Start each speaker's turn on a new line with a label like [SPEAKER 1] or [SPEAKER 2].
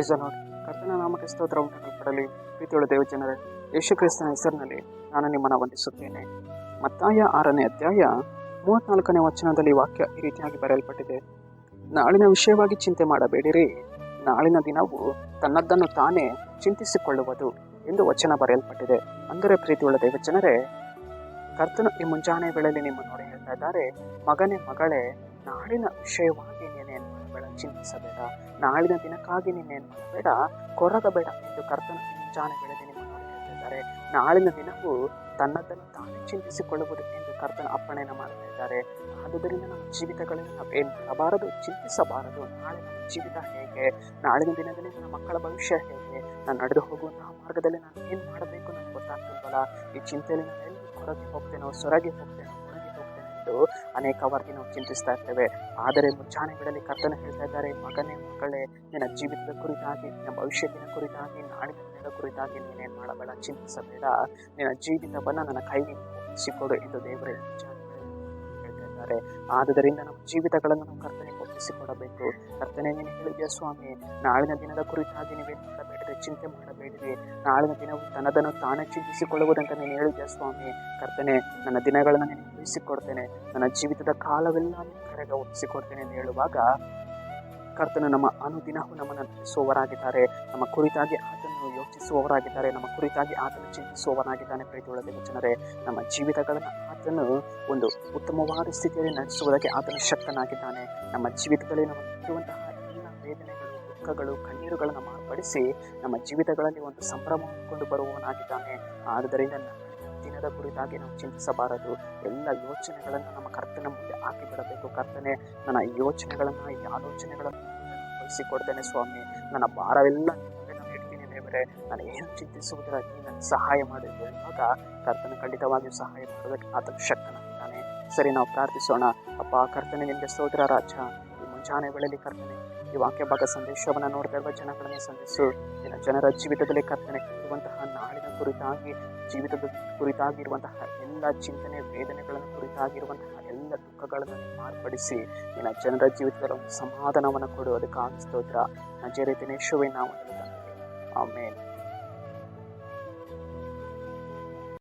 [SPEAKER 1] Praise the lord. ಕರ್ತನ ನಾಮಕ್ಕೆ ಸ್ತೋತ್ರ ಉಂಟಾಗಲ್ಪಡಲಿ. ಪ್ರೀತಿಯುಳ್ಳ ದೇವ ಜನರೇ, ಯೇಸು ಕ್ರಿಸ್ತನ ಹೆಸರಿನಲ್ಲಿ ನಾನು ನಿಮ್ಮನ್ನು ವಂದಿಸುತ್ತೇನೆ. ಮತ್ತಾಯ 6ನೇ ಅಧ್ಯಾಯ 34ನೇ ವಚನದಲ್ಲಿ ವಾಕ್ಯ ಈ ರೀತಿಯಾಗಿ ಬರೆಯಲ್ಪಟ್ಟಿದೆ. ನಾಳಿನ ವಿಷಯವಾಗಿ ಚಿಂತೆ ಮಾಡಬೇಡಿರಿ, ನಾಳಿನ ದಿನವು ತನ್ನದ್ದನ್ನು ತಾನೇ ಚಿಂತಿಸಿಕೊಳ್ಳುವುದು ಎಂದು ವಚನ ಬರೆಯಲ್ಪಟ್ಟಿದೆ. ಅಂದರೆ ಪ್ರೀತಿಯುಳ್ಳ ದೇವ ಜನರೇ, ಕರ್ತನು ಈ ಮುಂಜಾನೆ ವೇಳೆಯಲ್ಲಿ ನಿಮ್ಮ ನೋಡಿ ಹೇಳ್ತಾ ಇದ್ದಾರೆ, ಮಗನೇ ಮಗಳೇ, ನಾಳಿನ ವಿಷಯವಾಗಿ ನೀನೇನು ಮಾಡಬೇಡ, ಚಿಂತಿಸಬೇಡ, ನಾಳಿನ ದಿನಕ್ಕಾಗಿ ನೀನೇನು ಮಾಡಬೇಡ, ಕೊರಗಬೇಡ ಎಂದು ಕರ್ತನು ಈ ಮುಂಜಾನೆ ವೇಳೆಯಲ್ಲಿ ನಿಮ್ಮ ನೋಡಿ ಹೇಳ್ತಾ ಇದ್ದಾರೆ. ನಾಳಿನ ದಿನವು ತನ್ನದನ್ನು ತಾನೇ ಚಿಂತಿಸಿಕೊಳ್ಳುವುದು ಎಂದು ಕರ್ತನ ಅಪ್ಪಣೆಯನ್ನು ಮಾಡ್ತಾ ಇದ್ದಾರೆ. ಆದುದರಿಂದ ನಮ್ಮ ಜೀವಿತಗಳಲ್ಲಿ ನಾವು ಏನು ಮಾಡಬಾರದು, ಚಿಂತಿಸಬಾರದು. ನಾಳೆ ನಮ್ಮ ಜೀವಿತ ಹೇಗೆ, ನಾಳಿನ ದಿನದಲ್ಲಿ ನನ್ನ ಮಕ್ಕಳ ಭವಿಷ್ಯ ಹೇಗೆ, ನಾನು ನಡೆದು ಹೋಗುವಂತಹ ಮಾರ್ಗದಲ್ಲಿ ನಾನು ಏನು ಮಾಡಬೇಕು ನನಗೆ ಗೊತ್ತಾಗ್ತಿಲ್ವಲ್ಲ, ಈ ಚಿಂತೆಯಲ್ಲಿ ನಾನು ಎಲ್ಲಿ ಹೊರಗೆ ಹೋಗ್ತೇನೋ, ಸೊರಗಿ ಹೋಗ್ತೇನೋ, ಹೊರಗೆ ಹೋಗ್ತೇನೆ ಎಂದು ಅನೇಕವಾಗಿ ನಾವು ಚಿಂತಿಸ್ತಾ ಇರ್ತೇವೆ. ಆದರೆ ಮುಂಜಾನೆ ವೇಳೆಯಲ್ಲಿ ಕರ್ತನ ಹೇಳ್ತಾ ಇದ್ದಾರೆ, ಮಗನೇ ಮಗಳೇ, ನಿನ್ನ ಜೀವಿತದ ಕುರಿತಾಗಿ, ನಿನ್ನ ಭವಿಷ್ಯತ್ತಿನ ಕುರಿತಾಗಿ, ನಾಳಿನ ದಿನದ ಕುರಿತಾಗಿ ನೀನೇನು ಮಾಡಬೇಡ, ಚಿಂತಿಸಬೇಡ, ನಿನ್ನ ಜೀವಿತವನ್ನು ನನ್ನ ಕೈಗೆ ಒಪ್ಪಿಸಿಕೊಡು ಎಂದು ದೇವರೇ ಮುಂಜಾನೆ ಹೇಳ್ತಾ ಇದ್ದಾರೆ. ಆದುದರಿಂದ ನಮ್ಮ ಜೀವಿತಗಳನ್ನು ನಾವು ಕರ್ತನಿಗೆ ಒಪ್ಪಿಸಿಕೊಡಬೇಕು. ಕರ್ತನೆ, ನೀನು ಹೇಳಿದ್ಯಾ ಸ್ವಾಮಿ, ನಾಳಿನ ದಿನದ ಕುರಿತಾಗಿ ನೀವೇನು ಮಾಡಬೇಡಿರಿ, ಚಿಂತೆ ಮಾಡಬೇಡಿರಿ, ನಾಳಿನ ದಿನವು ತನ್ನದನ್ನು ತಾನೇ ಚಿಂತಿಸಿಕೊಳ್ಳುವುದಂತ ನೀನು ಹೇಳಿದ್ಯಾ ಸ್ವಾಮಿ. ಕರ್ತನೆ, ನನ್ನ ದಿನಗಳನ್ನು ನೀನು ಒಪ್ಪಿಸಿಕೊಡ್ತೇನೆ, ನನ್ನ ಜೀವಿತದ ಕಾಲವೆಲ್ಲ ನಿನ್ನ ಕರೆಗೆ ಒಪ್ಪಿಸಿಕೊಡ್ತೇನೆ ಎಂದು ಹೇಳುವಾಗ ಕರ್ತನು ನಮ್ಮ ಅನುದಿನವೂ ನಮ್ಮನ್ನು ನಡೆಸುವವರಾಗಿದ್ದಾರೆ, ನಮ್ಮ ಕುರಿತಾಗಿ ಆತನು ಯೋಚಿಸುವವರಾಗಿದ್ದಾರೆ, ನಮ್ಮ ಕುರಿತಾಗಿ ಆತನು ಚಿಂತಿಸುವವರಾಗಿದ್ದಾನೆ. ಪ್ರೀತಿಯುಳ್ಳ ದೇವ ಜನರೇ, ನಮ್ಮ ಜೀವಿತಗಳನ್ನು ಆತನು ಒಂದು ಉತ್ತಮವಾದ ಸ್ಥಿತಿಯಲ್ಲಿ ನಡೆಸುವುದಕ್ಕೆ ಆತನು ಶಕ್ತನಾಗಿದ್ದಾನೆ. ನಮ್ಮ ಜೀವಿತದಲ್ಲಿ ನಮಗಿರುವಂತಹ ಎಲ್ಲ ವೇದನೆಗಳು, ದುಃಖಗಳು, ಕಣ್ಣೀರುಗಳನ್ನು ಮಾರ್ಪಡಿಸಿ ನಮ್ಮ ಜೀವಿತಗಳಲ್ಲಿ ಒಂದು ಸಂಭ್ರಮವನ್ನು ಕೊಂಡು ಬರುವವನಾಗಿದ್ದಾನೆ. ಆದುದರಿಂದ ದಿನದ ಕುರಿತಾಗಿ ನಾವು ಚಿಂತಿಸಬಾರದು. ಎಲ್ಲ ಯೋಚನೆಗಳನ್ನು ನಮ್ಮ ಕರ್ತನ ಮುಂದೆ ಹಾಕಿಬಿಡಬೇಕು. ಕರ್ತನೆ, ನನ್ನ ಯೋಚನೆಗಳನ್ನು, ಈ ಆಲೋಚನೆಗಳನ್ನು ವಹಿಸಿಕೊಡ್ತೇನೆ ಸ್ವಾಮಿ, ನನ್ನ ಭಾರವೆಲ್ಲ ನಾನು ಇಡ್ತೀನಿ ದೇವರೇ, ನಾನು ಏನು ಚಿಂತಿಸುವುದಿಲ್ಲ, ನೀನು ನನಗೆ ಸಹಾಯ ಮಾಡಿ ಹೇಳುವಾಗ ಕರ್ತನ ಖಂಡಿತವಾಗಿಯೂ ಸಹಾಯ ಮಾಡೋದಕ್ಕೆ ಆತನು ಶಕ್ತನಾಗಿದ್ದಾನೆ. ಸರಿ, ನಾವು ಪ್ರಾರ್ಥಿಸೋಣ. ಅಪ್ಪ ಕರ್ತನೆ, ನಿಮಗೆ ಸ್ತೋತ್ರ ರಾಜ. ಈ ಮುಂಜಾನೆ ವೇಳೆಯಲ್ಲಿ ಕರ್ತನೆ, ಈ ವಾಕ್ಯ ಭಾಗ ಸಂದೇಶವನ್ನು ನೋಡ್ತಾ ಇರುವ ಜನಗಳನ್ನು ಸಂಧಿಸು. ನಿನ್ನ ಜನರ ಜೀವಿತದಲ್ಲಿ ಕರ್ತನೆ ಇರುವಂತಹ ನಾಳಿನ ಕುರಿತಾಗಿ, ಜೀವಿತದ ಕುರಿತಾಗಿರುವಂತಹ ಎಲ್ಲ ಚಿಂತನೆ, ವೇದನೆಗಳನ್ನು ಕುರಿತಾಗಿರುವಂತಹ ಎಲ್ಲ ದುಃಖಗಳನ್ನು ಮಾರ್ಪಡಿಸಿ ನಿನ್ನ ಜನರ ಜೀವಿತದಲ್ಲಿ ಒಂದು ಸಮಾಧಾನವನ್ನು ಕೊಡು. ಅದಕ್ಕಾಗಿ ಸ್ತೋತ್ರ. ನಜರೇತಿನ ಯೇಸುವಿನ ನಾಮದಲ್ಲಿ ತಂದೆ, ಆಮೆನ್.